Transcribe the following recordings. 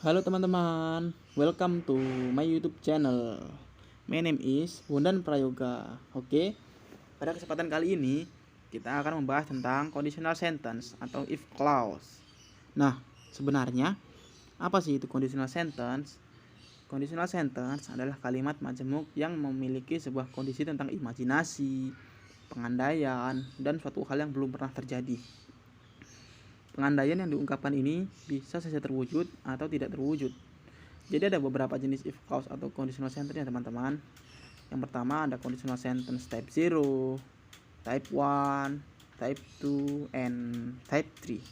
Halo teman-teman, welcome to my YouTube channel. My name is Bondan Prayoga. Oke, pada kesempatan kali ini kita akan membahas tentang conditional sentence atau if clause. Nah, sebenarnya apa sih itu conditional sentence? Conditional sentence adalah kalimat majemuk yang memiliki sebuah kondisi tentang imajinasi, pengandaian, dan suatu hal yang belum pernah terjadi. Pengandaian yang diungkapkan ini bisa saja terwujud atau tidak terwujud. Jadi ada beberapa jenis if clause atau conditional sentence ya teman-teman. Yang pertama ada conditional sentence type 0, type 1, type 2, and type 3.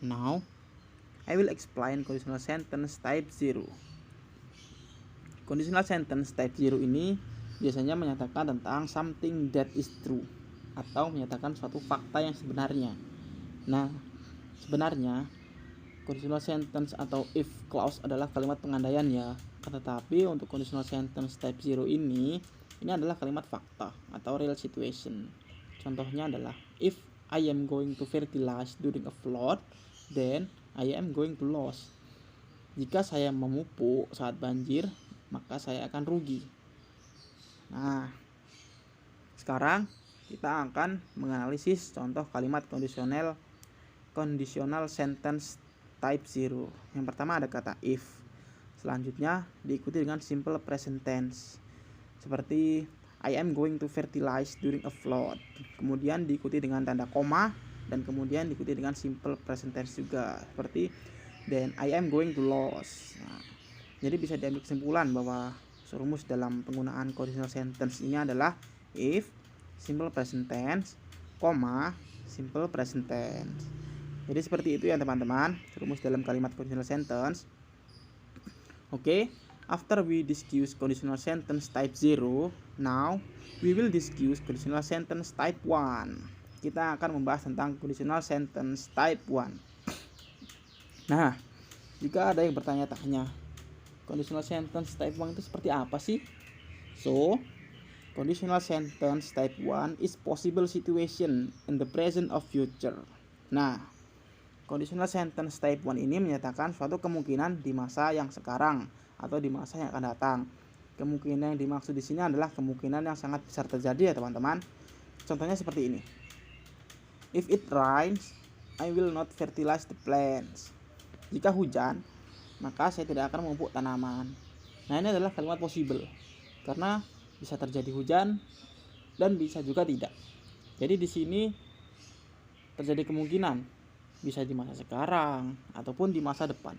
Now, I will explain conditional sentence type 0. Conditional sentence type 0 ini biasanya menyatakan tentang something that is true atau menyatakan suatu fakta yang sebenarnya. Nah, sebenarnya conditional sentence atau if clause adalah kalimat pengandaian ya. Tetapi untuk conditional sentence type 0 ini adalah kalimat fakta atau real situation. Contohnya adalah if I am going to fertilize during a flood, then I am going to lose. Jika saya memupuk saat banjir, maka saya akan rugi. Nah, sekarang kita akan menganalisis contoh kalimat conditional sentence type 0. Yang pertama ada kata if. Selanjutnya diikuti dengan simple present tense. Seperti I am going to fertilize during a flood. Kemudian diikuti dengan tanda koma dan kemudian diikuti dengan simple present tense juga. Seperti then I am going to lose. Nah, jadi bisa diambil kesimpulan bahwa rumus dalam penggunaan conditional sentence ini adalah if, simple present tense, koma, simple present tense. Jadi seperti itu ya teman-teman, rumus dalam kalimat conditional sentence. Oke, after we discuss conditional sentence type 0, now we will discuss conditional sentence type 1. Kita akan membahas tentang conditional sentence type 1. Nah, jika ada yang bertanya-tanya, conditional sentence type 1 itu seperti apa sih? So, conditional sentence type 1 is possible situation in the present or future. Nah, conditional sentence type 1 ini menyatakan suatu kemungkinan di masa yang sekarang atau di masa yang akan datang. Kemungkinan yang dimaksud di sini adalah kemungkinan yang sangat besar terjadi ya teman-teman. Contohnya seperti ini. If it rains, I will not fertilize the plants. Jika hujan, maka saya tidak akan memupuk tanaman. Nah, ini adalah kalimat possible karena bisa terjadi hujan dan bisa juga tidak. Jadi di sini terjadi kemungkinan bisa di masa sekarang ataupun di masa depan.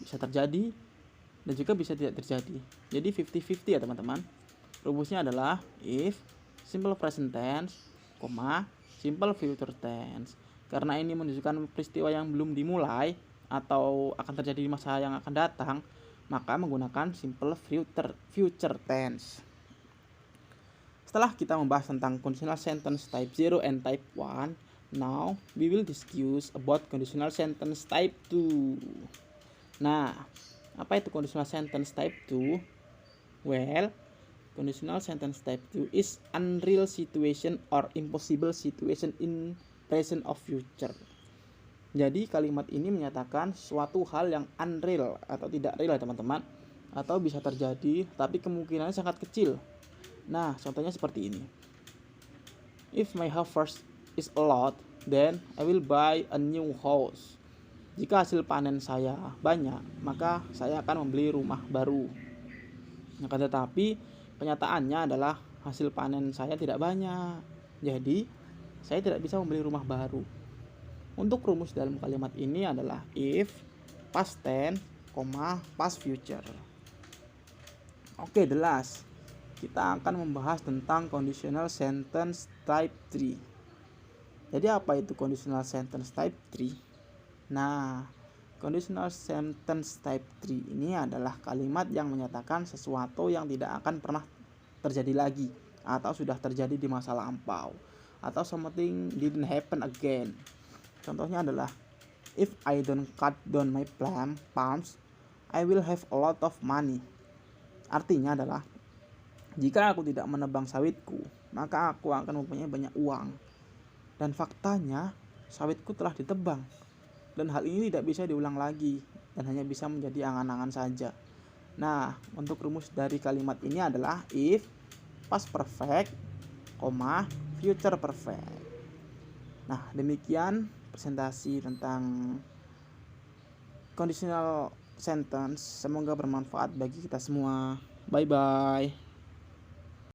Bisa terjadi dan juga bisa tidak terjadi. Jadi 50-50 ya teman-teman. Rumusnya adalah if, simple present tense, simple future tense. Karena ini menunjukkan peristiwa yang belum dimulai atau akan terjadi di masa yang akan datang, maka menggunakan simple future tense. Setelah kita membahas tentang conditional sentence type 0 and type 1, now we will discuss about conditional sentence type 2. Nah, apa itu conditional sentence type 2? Well, conditional sentence type 2 is unreal situation or impossible situation in present or future. Jadi kalimat ini menyatakan suatu hal yang unreal atau tidak real ya teman-teman, atau bisa terjadi tapi kemungkinannya sangat kecil. Nah, contohnya seperti ini. If my harvest is a lot, then I will buy a new house. Jika hasil panen saya banyak, maka saya akan membeli rumah baru. Akan tetapi kenyataannya adalah hasil panen saya tidak banyak. Jadi saya tidak bisa membeli rumah baru. Untuk rumus dalam kalimat ini adalah if, past tense, past future. Oke, jelas. Kita akan membahas tentang conditional sentence type 3. Jadi apa itu conditional sentence type 3? Nah, conditional sentence type 3 ini adalah kalimat yang menyatakan sesuatu yang tidak akan pernah terjadi lagi atau sudah terjadi di masa lampau atau something didn't happen again. Contohnya adalah if I don't cut down my palms, I will have a lot of money. Artinya adalah jika aku tidak menebang sawitku, maka aku akan mempunyai banyak uang. Dan faktanya, sawitku telah ditebang. Dan hal ini tidak bisa diulang lagi. dan hanya bisa menjadi angan-angan saja. Nah, untuk rumus dari kalimat ini adalah if past perfect, future perfect. Nah, demikian presentasi tentang conditional sentence. Semoga bermanfaat bagi kita semua. Bye bye.